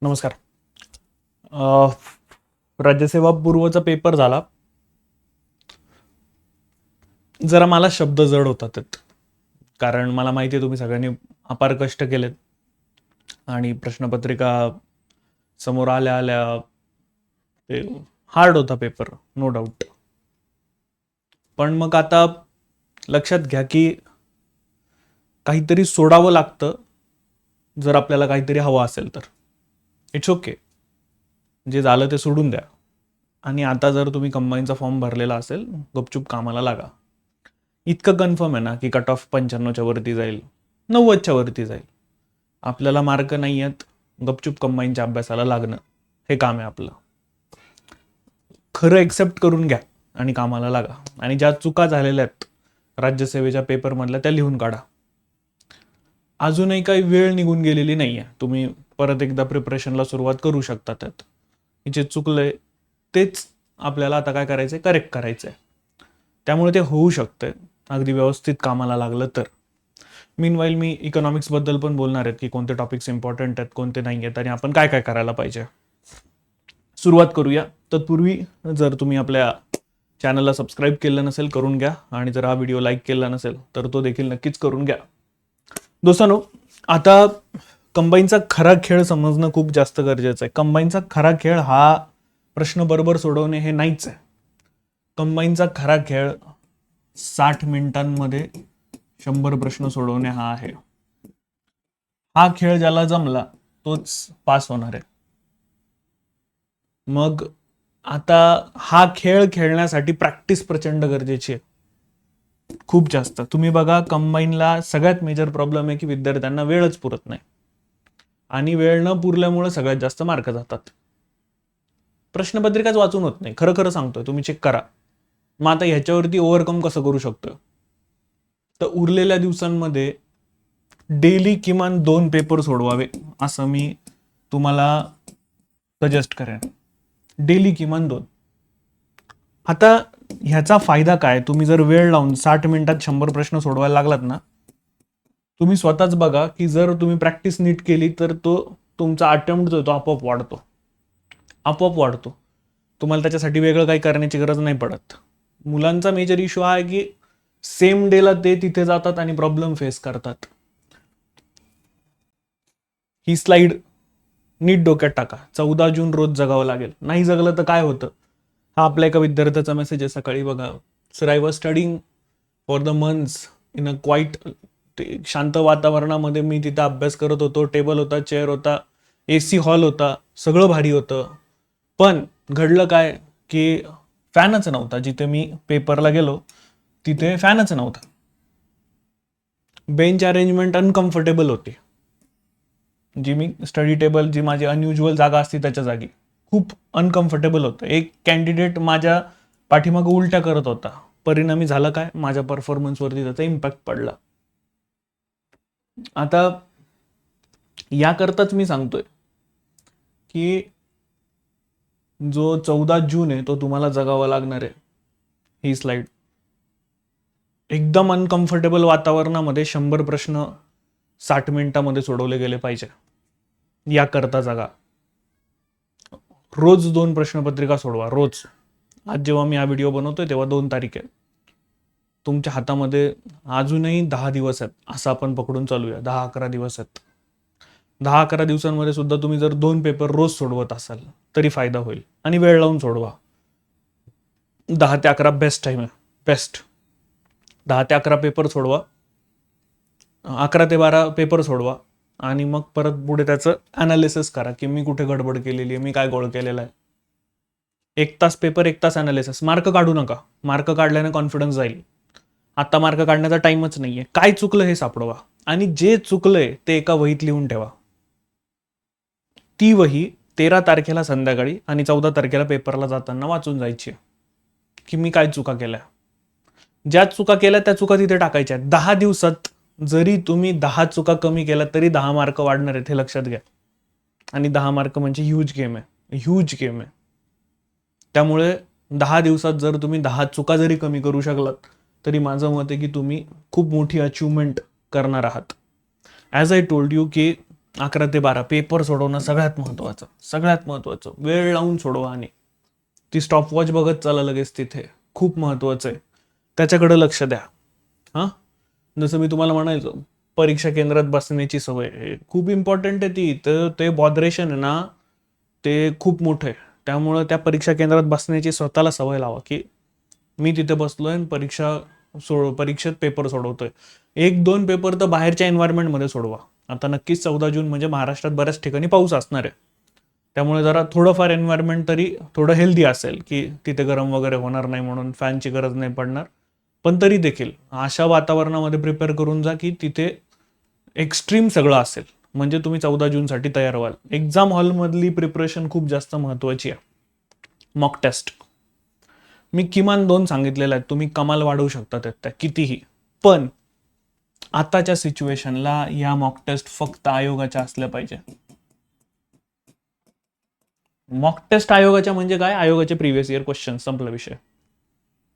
नमस्कार. अ, राज्यसेवा पूर्वचा पेपर झाला. जरा मला शब्द जड होतात त्यात. कारण मला माहिती आहे तुम्ही सगळ्यांनी अपार कष्ट केलेत आणि प्रश्नपत्रिका समोर आल्या आल्या ते हार्ड होता पेपर, नो डाऊट. पण मग आता लक्षात घ्या की काहीतरी सोडावं लागतं जर आपल्याला काहीतरी हवं असेल तर. It's okay. जे झालं ते सोडून द्या. आणि आता जर तुम्ही कंबाईनचा फॉर्म भरलेला असेल, गपचूप कामाला लागा. इतकं कन्फर्म आहे ना की कट ऑफ 95च्या वरती जाईल, 90च्या वरती जाईल. आपल्याला मार्क नाही आहेत, गपचूप कंबाईनच्या अभ्यासाला लागणं हे काम आहे आपलं. खरं एक्सेप्ट करून घ्या आणि कामाला लागा. आणि ज्या चुका झालेल्या आहेत राज्यसेवेच्या पेपरमधल्या त्या लिहून काढा. अजूनही काही वेळ निघून गेलेली नाही आहे. तुम्ही परत एकदा प्रिपरेशनला सुरुवात करू शकता. त्यात जे चुकलंय तेच आपल्याला आता काय करायचंय, करेक्ट करायचंय. त्यामुळे ते होऊ शकतंय अगदी व्यवस्थित कामाला लागलं तर. मीनवाईल मी इकॉनॉमिक्सबद्दल पण बोलणार आहेत की कोणते टॉपिक्स इम्पॉर्टंट आहेत, कोणते नाही आहेत आणि आपण काय काय करायला पाहिजे. सुरुवात करूया. तत्पूर्वी जर तुम्ही आपल्या चॅनलला सबस्क्राईब केलं नसेल करून घ्या आणि जर हा व्हिडिओ लाईक केला नसेल तर तो देखील नक्कीच करून घ्या. दोस्तांनो, आता कंबाईनचा खरा खेळ समजणं खूप जास्त गरजेचं आहे. कंबाईनचा खरा खेळ हा प्रश्न बरोबर सोडवणे हे नाहीच आहे. कंबाईनचा खरा खेळ 60 मिनिटांमध्ये 100 प्रश्न सोडवणे हा आहे. हा खेळ ज्याला जमला तोच पास होणार आहे. मग आता हा खेळ खेळण्यासाठी प्रॅक्टिस प्रचंड गरजेची आहे, खूप जास्त. तुम्ही बघा, कंबाईनला सगळ्यात मेजर प्रॉब्लेम आहे की विद्यार्थ्यांना वेळच पुरत नाही आणि वेळ न पुरल्यामुळे सगळ्यात जास्त मार्क जातात. प्रश्नपत्रिकाच वाचून होत नाही, खरं खरं सांगतोय. तुम्ही चेक करा. मग आता ह्याच्यावरती ओव्हरकम कसं करू शकतो, तर उरलेल्या दिवसांमध्ये डेली किमान 2 पेपर सोडवावे असं मी तुम्हाला सजेस्ट करेन. डेली किमान 2. आता ह्याचा फायदा काय, तुम्ही जर वेळ लावून 60 मिनिटात 100 प्रश्न सोडवायला लागलात ना, तुम्ही स्वतःच बघा की जर तुम्ही प्रॅक्टिस नीट केली तर तो तुमचा अटेम्प्ट जो तो आपोआप वाढतो. आपोआप वाढतो. तुम्हाला त्याच्यासाठी वेगळं काही करण्याची गरज नाही पडत. मुलांचा मेजर इश्यू हा आहे की सेम डेला ते तिथे जातात आणि प्रॉब्लेम फेस करतात. ही स्लाइड नीट डोक्यात टाका. 14 जून रोज जगावं लागेल. नाही जगलं तर काय होतं, हा आपल्या एका विद्यार्थ्याचा मेसेज आहे सकाळी. बघा, sir, I was studying for the months in a quiet, शांत वातावरणामध्ये मी तिथं अभ्यास करत होतो. टेबल होता, चेअर होता, AC हॉल होता, सगळं भारी होतं. पण घडलं काय की फॅनच नव्हता. जिथे मी पेपरला गेलो तिथे फॅनच नव्हता. बेंच अरेंजमेंट अनकम्फर्टेबल होती. जी मी स्टडी टेबल, जी माझी अनयुज्युअल जागा असते त्याच्या जागी खूप अनकम्फर्टेबल होतं. एक कॅन्डिडेट माझ्या पाठीमागं उलट्या करत होता. परिणामी झालं काय, माझ्या परफॉर्मन्सवरती त्याचा इम्पॅक्ट पडला. आता याकरताच मी सांगतोय की जो 14 जून आहे तो तुम्हाला जगावा लागणार आहे. ही स्लाइड एकदम अनकम्फर्टेबल वातावरणामध्ये 100 प्रश्न 60 मिनिटामध्ये सोडवले गेले पाहिजे. याकरता जगा. रोज 2 प्रश्नपत्रिका सोडवा, रोज. आज जेव्हा मी हा व्हिडिओ बनवतोय तेव्हा 2 तारीख आहे. तुमच्या हातामध्ये अजूनही 10 दिवस आहेत असं आपण पकडून चालूया. 10-11 दिवस आहेत. 10-11 दिवसांमध्ये सुद्धा तुम्ही जर 2 पेपर रोज सोडवत असाल तरी फायदा होईल. आणि वेळ लावून सोडवा. 10 ते 11 बेस्ट टाइम आहे, बेस्ट. 10 ते 11 पेपर सोडवा, 11 ते 12 पेपर सोडवा आणि मग परत पुढे त्याचं अनालिसिस करा की मी कुठे गडबड केलेली आहे, मी काय गोळ केलेला आहे. 1 तास पेपर, 1 तास अनालिसिस. मार्क काढू नका. मार्क काढल्याने कॉन्फिडन्स जाईल. आता मार्क काढण्याचा टाइमच नाहीये. काय चुकलं हे सापडवा आणि जे चुकलंय ते एका वहीत लिहून ठेवा. ती वही 13 तारखेला संध्याकाळी आणि 14 तारखेला पेपरला जाताना वाचून जायची की मी काय चुका केल्या. ज्या चुका केल्या त्या चुका तिथे टाकायच्या. 10 दिवसात जरी तुम्ही 10 चुका कमी केल्या तरी 10 मार्क वाढणार आहेत, हे लक्षात घ्या. आणि 10 मार्क म्हणजे ह्यूज गेम आहे, ह्यूज गेम आहे. त्यामुळे 10 दिवसात जर तुम्ही 10 चुका जरी कमी करू शकलात तरी माझं मत आहे की तुम्ही खूप मोठी अचिव्हमेंट करणार आहात. ॲज आय टोल्ड यू की 11 ते 12 पेपर सोडवणं सगळ्यात महत्त्वाचं, सगळ्यात महत्त्वाचं. वेळ लावून सोडवा आणि ती स्टॉपवॉच बघत चला लगेच तिथे. खूप महत्त्वाचं आहे. त्याच्याकडे लक्ष द्या. हां, जसं मी तुम्हाला म्हणायचो, परीक्षा केंद्रात बसण्याची सवय खूप इम्पॉर्टंट आहे ती. तर ते बॉदरेशन आहे ना, ते खूप मोठं आहे. त्यामुळं त्या परीक्षा केंद्रात बसण्याची स्वतःला सवय लावा, की मी तिथे बसलोय आणि परीक्षेत पेपर सोडवतोय. 1-2 पेपर तर बाहेरच्या एन्व्हायरमेंटमध्ये सोडवा. आता नक्कीच 14 जून म्हणजे महाराष्ट्रात बऱ्याच ठिकाणी पाऊस असणार आहे. त्यामुळे जरा थोडंफार एन्व्हायरमेंट तरी थोडं हेल्दी असेल, की तिथे गरम वगैरे होणार नाही म्हणून फॅनची गरज नाही पडणार. पण तरी देखील अशा वातावरणामध्ये प्रिपेअर करून जा, की तिथे एक्स्ट्रीम सगळं असेल. म्हणजे तुम्ही 14 जूनसाठी तयार व्हाल. एक्झाम हॉलमधली प्रिपरेशन खूप जास्त महत्त्वाची आहे. मॉक टेस्ट मी किमान 2 सांगितलेल्या आहेत. तुम्ही कमाल वाढवू शकता त्या कितीही. पण आताच्या सिच्युएशनला या मॉक टेस्ट फक्त आयोगाच्या असल्या पाहिजे. मॉक टेस्ट आयोगाच्या म्हणजे काय? आयोगाचे प्रिव्हियस इयर क्वेश्चन, संपला विषय.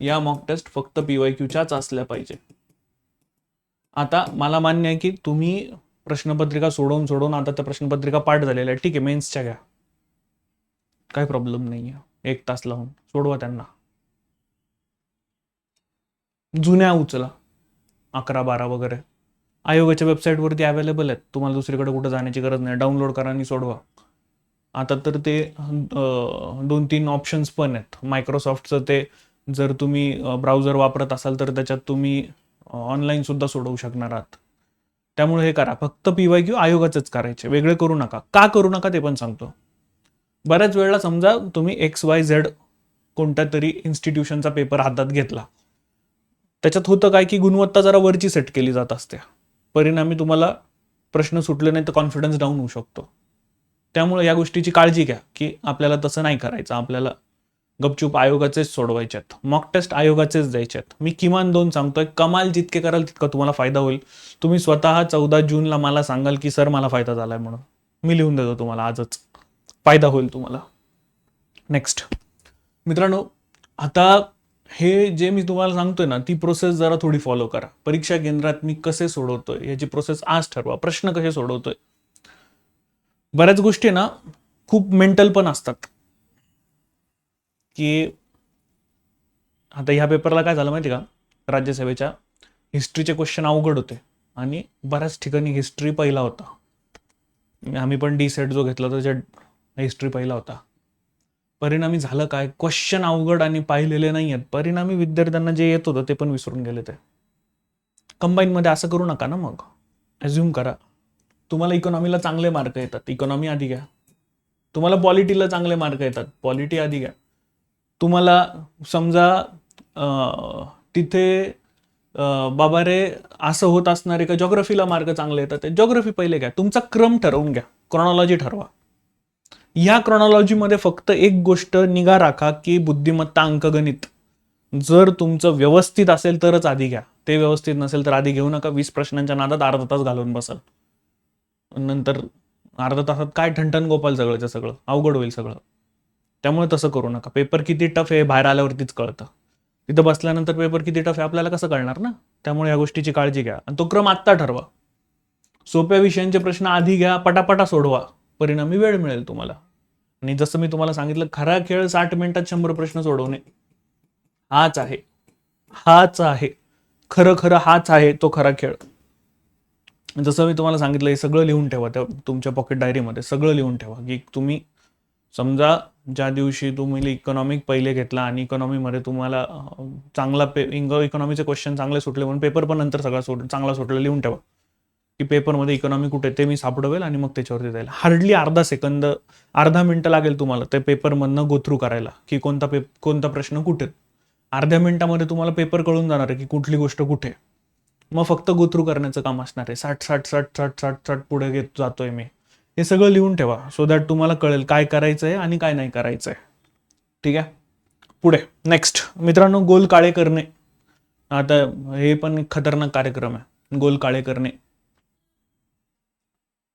या मॉक टेस्ट फक्त PYQच्याच असल्या पाहिजे. आता मला मान्य आहे की तुम्ही प्रश्नपत्रिका सोडवून सोडवून आता त्या प्रश्नपत्रिका पाठ झालेल्या आहेत. ठीक आहे, मेन्सच्या घ्या, काही प्रॉब्लेम नाही आहे. 1 तास लावून सोडवा त्यांना. जुन्या उचला 11-12 वगैरे आयोगाच्या वेबसाईटवरती अवेलेबल आहेत. तुम्हाला दुसरीकडे कुठं जाण्याची गरज नाही. डाउनलोड करा आणि सोडवा. आता तर ते 2-3 ऑप्शन्स पण आहेत. मायक्रोसॉफ्टचं ते जर तुम्ही ब्राउझर वापरत असाल तर त्याच्यात तुम्ही ऑनलाईन सुद्धा सोडवू शकणार आहात. त्यामुळे हे करा, फक्त PYQ आयोगाचंच करायचे, वेगळे करू नका. का करू नका ते पण सांगतो. बऱ्याच वेळेला समजा तुम्ही XYZ कोणत्या तरी इन्स्टिट्यूशनचा पेपर हातात घेतला, त्याच्यात होतं काय की गुणवत्ता जरा वरची सेट केली जात असते. परिणामी तुम्हाला प्रश्न सुटले नाही तर कॉन्फिडन्स डाऊन होऊ शकतो. त्यामुळे या गोष्टीची काळजी घ्या की आपल्याला तसं नाही करायचं. आपल्याला गपचूप आयोगाचेच सोडवायचे आहेत. मॉक टेस्ट आयोगाचेच द्यायचे आहेत. मी किमान 2 सांगतोय. कमाल जितके कराल तितका तुम्हाला फायदा होईल. तुम्ही स्वतः 14 जूनला मला सांगाल की सर मला फायदा झालाय म्हणून. मी लिहून देतो तुम्हाला आजच. फायदा होईल तुम्हाला. नेक्स्ट मित्रांनो, आता हे जे मी तुम्हाला सांगतोय ना, ती प्रोसेस जरा थोडी फॉलो करा. परीक्षा केंद्रात मी कसे सोडवतोय याची प्रोसेस आज ठरवा. प्रश्न कसे सोडवतोय. बऱ्याच गोष्टी ना खूप मेंटल पण असतात, की आता ह्या पेपरला काय झालं माहिती का, राज्यसेवेच्या हिस्ट्रीचे क्वेश्चन अवघड होते आणि बऱ्याच ठिकाणी हिस्ट्री पहिला होता. आम्ही पण D-सेट जो घेतला त्याच्यात हिस्ट्री पहिला होता. परिणामी झालं काय, क्वेश्चन अवघड आणि पाहिलेले नाही आहेत. परिणामी विद्यार्थ्यांना जे येत होतं ते पण विसरून गेले. ते कंबाईनमध्ये असं करू नका ना. मग अज्युम करा तुम्हाला इकॉनॉमीला चांगले मार्क येतात, इकॉनॉमी आधी घ्या. तुम्हाला पॉलिटीला चांगले मार्क येतात, पॉलिटी आधी घ्या. तुम्हाला समजा तिथे बाबा रे असं होत असणार आहे का जॉग्रफीला मार्क चांगले येतात, ते जॉग्रफी पहिले घ्या. तुमचा क्रम ठरवून घ्या, क्रॉनॉलॉजी ठरवा. या क्रॉनॉलॉजीमध्ये फक्त एक गोष्ट निगा राखा की बुद्धिमत्ता अंकगणित जर तुमचं व्यवस्थित असेल तरच आधी घ्या. ते व्यवस्थित नसेल तर आधी घेऊ नका. 20 प्रश्नांच्या नादात अर्धा तास घालवून बसाल. नंतर अर्धा तासात काय ठणठण गोपाल सगळंच्या सगळं अवघड होईल सगळं. त्यामुळे तसं करू नका. पेपर किती टफ आहे बाहेर आल्यावरतीच कळतं. तिथं बसल्यानंतर पेपर किती टफ आहे आपल्याला कसं कळणार ना. त्यामुळे या गोष्टीची काळजी घ्या आणि तो क्रम आत्ता ठरवा. सोप्या विषयांचे प्रश्न आधी घ्या, पटापटा सोडवा. परिणामी वेळ मिळेल तुम्हाला. आणि जसं मी तुम्हाला सांगितलं, खरा खेळ 60 मिनिटात 100 प्रश्न सोडवणे हाच आहे. हाच आहे खरं खरं हाच आहे तो खरा खेळ. जसं मी तुम्हाला सांगितलं, हे सगळं लिहून ठेवा. त्या तुमच्या पॉकेट डायरीमध्ये सगळं लिहून ठेवा की तुम्ही समजा ज्या दिवशी तुम्ही इकॉनॉमिक पहिले घेतला आणि इकॉनॉमीमध्ये तुम्हाला चांगला इकॉनॉमीचे क्वेश्चन चांगले सुटले म्हणून पेपर पण नंतर सगळा चांगला सुटला लिहून ठेवा की पेपरमध्ये इकॉनॉमी कुठे ते मी सापडवेल आणि मग त्याच्यावरती जाईल. हार्डली अर्धा सेकंद, अर्धा मिनिटं लागेल तुम्हाला ते पेपरमधनं गो थ्रू करायला की कोणता प्रश्न कुठे. अर्ध्या मिनिटामध्ये तुम्हाला पेपर कळून जाणार आहे की कुठली गोष्ट कुठे. मग फक्त गो थ्रू करण्याचं काम असणार आहे. 60 पुढे घेत जातोय मी. हे सगळं लिहून ठेवा सो दॅट तुम्हाला कळेल काय करायचं आहे आणि काय नाही करायचं आहे. ठीक आहे. पुढे नेक्स्ट मित्रांनो, गोल काळे करणे. आता हे पण एक खतरनाक कार्यक्रम आहे. गोल काळे करणे.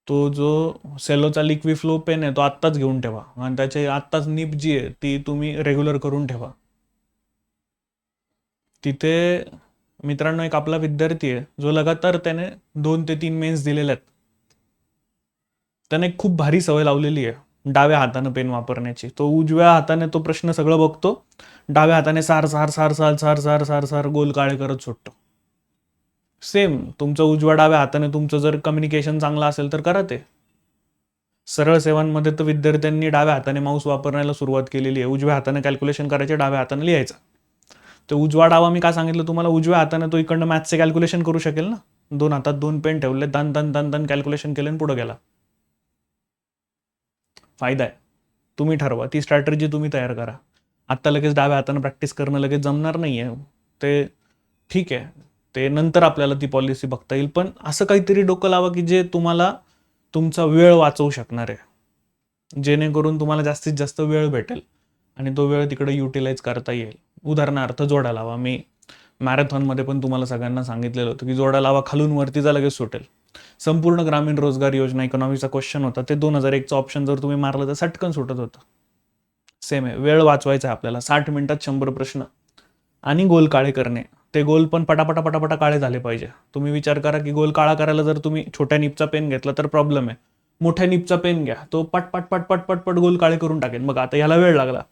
तो जो सेलोचा लिक्विड फ्लो पेन आहे तो आत्ताच घेऊन ठेवा आणि त्याची आत्ताच निप जी आहे ती तुम्ही रेग्युलर करून ठेवा. तिथे मित्रांनो एक आपला विद्यार्थी आहे जो लगातार त्याने 2 ते 3 मेन्स दिलेले आहेत. त्याने एक खूप भारी सवय लावलेली आहे डाव्या हातानं पेन वापरण्याची. तो उजव्या हाताने तो प्रश्न सगळं बघतो, डाव्या हाताने सार सार सार सार सार सार सार सार गोल काळे करत सुटतो. सेम तुमचं उजव्या डाव्या हाताने तुमचं जर कम्युनिकेशन चांगलं असेल तर करा ते. सरळ सेवांमध्ये तर विद्यार्थ्यांनी डाव्या हाताने माऊस वापरण्याला सुरुवात केलेली आहे. उजव्या हाताने कॅल्क्युलेशन करायचे, डाव्या हाताने लिहायचं. तर उजवा डावा मी का सांगितलं तुम्हाला, उजव्या हाताने तो इकडनं मॅथ्सचे कॅल्क्युलेशन करू शकेल ना. 2 हातात 2 पेन ठेवले, दन दन दन दन कॅल्क्युलेशन केले आणि पुढे गेला. फायदा आहे. तुम्ही ठरवा, ती स्ट्रॅटर्जी तुम्ही तयार करा. आत्ता लगेच डाव्या हाताने प्रॅक्टिस करणं लगेच जमणार नाही आहे. ते ठीक आहे, ते नंतर आपल्याला ती पॉलिसी बघता येईल. पण असं काहीतरी डोकं लावा की जे तुम्हाला तुमचा वेळ वाचवू शकणार आहे, जेणेकरून तुम्हाला जास्तीत जास्त वेळ भेटेल आणि तो वेळ तिकडे युटिलाइज करता येईल. उदाहरणार्थ जोडा लावा. मी मॅरेथॉनमध्ये पण तुम्हाला सगळ्यांना सांगितलेलं होतं की जोडा लावा खालून वरतीचा लगेच सुटेल. संपूर्ण ग्रामीण रोजगार योजना इकॉनॉमीचा क्वेश्चन होता, ते 2001चं ऑप्शन जर तुम्ही मारलं तर सटकन सुटत होतं. सेम आहे, वेळ वाचवायचा आहे आपल्याला. 60 मिनिटात 100 प्रश्न आणि गोल काळे करणे. ते गोल पण पटापटा पटापटा काळे झाले पाहिजे. तुम्ही विचार करा की गोल काळा करायला जर तुम्ही छोट्या निपचा पेन घेतला तर प्रॉब्लेम आहे. मोठ्या निपचा पेन घ्या, तो पट पट पट पट पट पट गोल काळे करून टाकेल. मग आता याला वेळ लागला,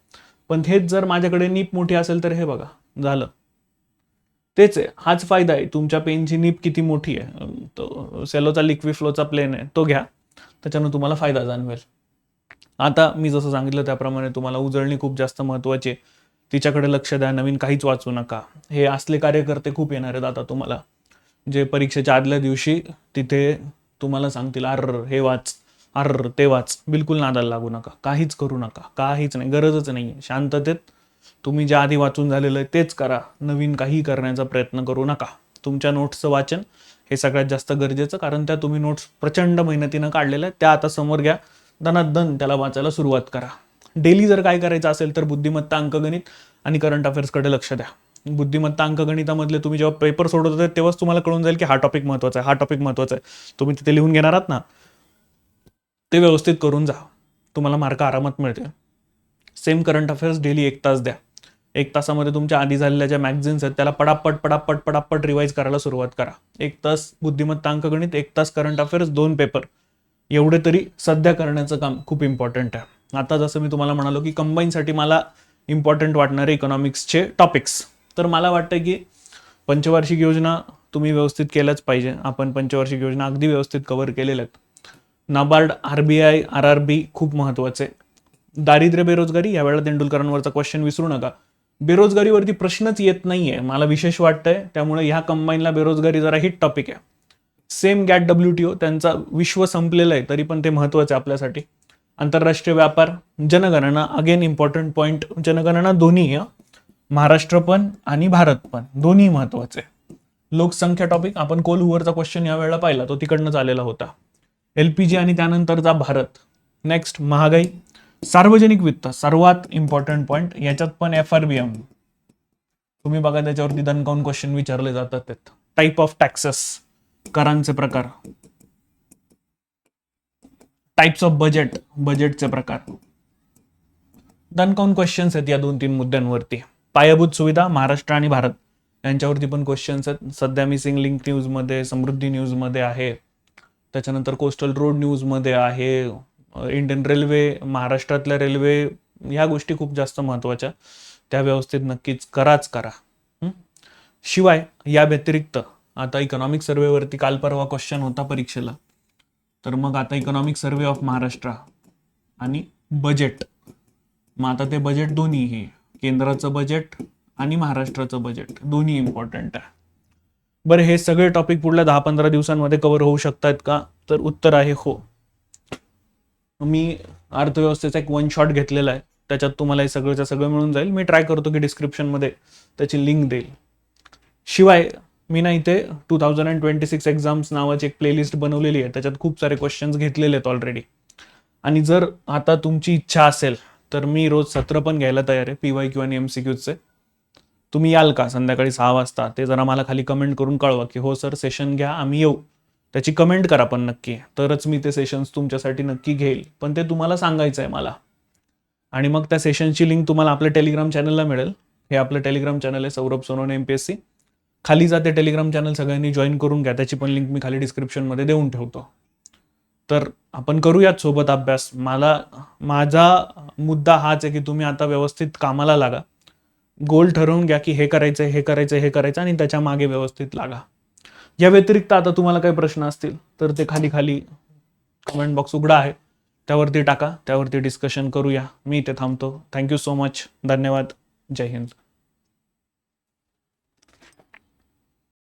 पण हेच जर माझ्याकडे नीप मोठी असेल तर हे बघा झालं. तेच आहे, हाच फायदा आहे. तुमच्या पेनची नीप किती मोठी आहे, तो सेलोचा लिक्विड फ्लोचा प्लेन आहे तो घ्या, त्याच्यानं तुम्हाला फायदा जाणवेल. आता मी जसं सांगितलं त्याप्रमाणे तुम्हाला उजळणी खूप जास्त महत्त्वाची आहे, तिच्याकडे लक्ष द्या. नवीन काहीच वाचू नका. हे असले कार्यकर्ते खूप येणार आहेत आता तुम्हाला, जे परीक्षेच्या आदल्या दिवशी तिथे तुम्हाला सांगतील अर्र हे वाच, अर्र ते वाच. बिलकुल नादाला लागू नका, काहीच करू नका, काहीच नाही, गरजच नाही. शांततेत तुम्ही ज्या आधी वाचून झालेलं आहे तेच करा. नवीन काही करण्याचा प्रयत्न करू नका. तुमच्या नोट्सचं वाचन हे सगळ्यात जास्त गरजेचं, कारण त्या तुम्ही नोट्स प्रचंड मेहनतीनं काढलेल्या आहेत, त्या आता समोर घ्या, दनादन त्याला वाचायला सुरुवात करा. डेली जर काय करायचं असेल तर बुद्धिमत्ता, अंकगणित आणि करंट अफेअर्सकडे लक्ष द्या. बुद्धिमत्ता अंकगणितामधले तुम्ही जेव्हा पेपर सोडत होते तेव्हाच तुम्हाला कळून जाईल की हा टॉपिक महत्त्वाचा आहे, हा टॉपिक महत्त्वाचा आहे. तुम्ही तिथे लिहून घेणार आहात ना, ते व्यवस्थित करून जा, तुम्हाला मार्क आरामात मिळते. सेम करंट अफेअर्स डेली 1 तास द्या. 1 तासामध्ये तुमच्या आधी झालेल्या ज्या मॅगझिन्स आहेत त्याला पटापट पटापट पटापट रिवाईज करायला सुरुवात करा. 1 तास बुद्धिमत्ता अंकगणित, 1 तास करंट अफेअर्स, 2 पेपर, एवढे तरी सध्या करण्याचं काम खूप इम्पॉर्टंट आहे. आता जसं मी तुम्हाला म्हणालो की कंबाईनसाठी मला इम्पॉर्टंट वाटणारे इकॉनॉमिक्सचे टॉपिक्स, तर मला वाटतं की पंचवार्षिक योजना तुम्ही व्यवस्थित केल्याच पाहिजे. आपण पंचवार्षिक योजना अगदी व्यवस्थित कव्हर केलेल्या आहेत. नाबार्ड, RBI, RRB खूप महत्त्वाचे. दारिद्र्य बेरोजगारी, यावेळेला तेंडुलकरांवरचा क्वेश्चन विसरू नका. बेरोजगारीवरती प्रश्नच येत नाहीये, मला विशेष वाटतंय. त्यामुळे ह्या कंबाईनला बेरोजगारी जरा हिट टॉपिक आहे. सेम गॅट WTO, त्यांचा विश्व संपलेलं आहे तरी पण ते महत्त्वाचं आहे आपल्यासाठी. आंतरराष्ट्रीय व्यापार, जनगणना, अगेन इम्पॉर्टंट पॉईंट. जनगणना दोन्ही, महाराष्ट्र पण आणि भारत पण दोन्ही महत्त्वाचे. लोकसंख्या टॉपिक, आपण कोल हुवरचा क्वेश्चन यावेळेला पाहिला, तो तिकडनंच आलेला होता. LPG आणि त्यानंतरचा भारत. नेक्स्ट महागाई. सार्वजनिक वित्त सर्वात इम्पॉर्टंट पॉईंट, याच्यात पण FRBM तुम्ही बघा, त्याच्यावरती दणकावून क्वेश्चन विचारले जातात. टाईप ऑफ टॅक्सेस, करांचे प्रकार. टाइप्स ऑफ बजेट, बजेटचे प्रकार. दणकावून क्वेश्चन्स आहेत या 2-3 मुद्द्यांवरती. पायाभूत सुविधा, महाराष्ट्र आणि भारत यांच्यावरती पण क्वेश्चन्स आहेत. सध्या मिसिंग लिंक न्यूजमध्ये, समृद्धी न्यूजमध्ये आहे, त्याच्यानंतर कोस्टल रोड न्यूजमध्ये आहे. इंडियन रेल्वे, महाराष्ट्रातल्या रेल्वे, ह्या गोष्टी खूप जास्त महत्त्वाच्या, त्या व्यवस्थित नक्कीच कराच करा. शिवाय या व्यतिरिक्त आता इकॉनॉमिक सर्वेवरती काल परवा क्वेश्चन होता परीक्षेला, तर मग आता इकॉनॉमिक सर्वे ऑफ महाराष्ट्र आणि बजेट. मग आता ते बजेट दोन्ही, केंद्राचं बजेट आणि महाराष्ट्राचं बजेट दोन्ही इम्पॉर्टंट आहे. बरं, हे सगळे टॉपिक पुढल्या 10-15 दिवसांमध्ये कव्हर होऊ शकतात का, तर उत्तर आहे हो. मी अर्थव्यवस्थेचा एक 1 शॉट घेतलेला आहे, त्याच्यात तुम्हाला हे सगळंच्या सगळं मिळून जाईल. मी ट्राय करतो की डिस्क्रिप्शनमध्ये त्याची लिंक देईल. शिवाय मी ना इथे 2026 एक्झाम्स नावाची एक प्लेलिस्ट बनवलेली आहे, त्याच्यात खूप सारे क्वेश्चन्स घेतलेले आहेत ऑलरेडी. आणि जर आता तुमची इच्छा असेल तर मी रोज सत्र पण घ्यायला तयार आहे, PYQ आणि MCQचे. तुम्ही याल का संध्याकाळी 6 वाजता, ते जरा मला खाली कमेंट करून कळवा की हो सर सेशन घ्या, आम्ही येऊ. त्याची कमेंट करा पण नक्की, तरच मी ते सेशन्स तुमच्यासाठी नक्की घेईल. पण ते तुम्हाला सांगायचं आहे मला. आणि मग त्या सेशनची लिंक तुम्हाला आपल्या टेलिग्राम चॅनलला मिळेल. हे आपलं टेलिग्राम चॅनल आहे, सौरभ सोनवणे MPSC. खाली जाते टेलिग्राम चॅनल, सगळ्यांनी जॉईन करून घ्या. त्याची पण लिंक मी खाली डिस्क्रिप्शनमध्ये देऊन ठेवतो. तर आपण करूयात सोबत अभ्यास. माझा मुद्दा हाच आहे की तुम्ही आता व्यवस्थित कामाला लागा. गोल ठरवून घ्या की हे करायचं हे करायचं हे करायचं आणि त्याच्या मागे व्यवस्थित लागा. या व्यतिरिक्त आता तुम्हाला काही प्रश्न असतील तर ते खाली खाली कमेंट बॉक्स उघडा आहे, त्यावरती टाका, त्यावरती डिस्कशन करूया. मी इथे थांबतो. Thank you so much. धन्यवाद. जय हिंद.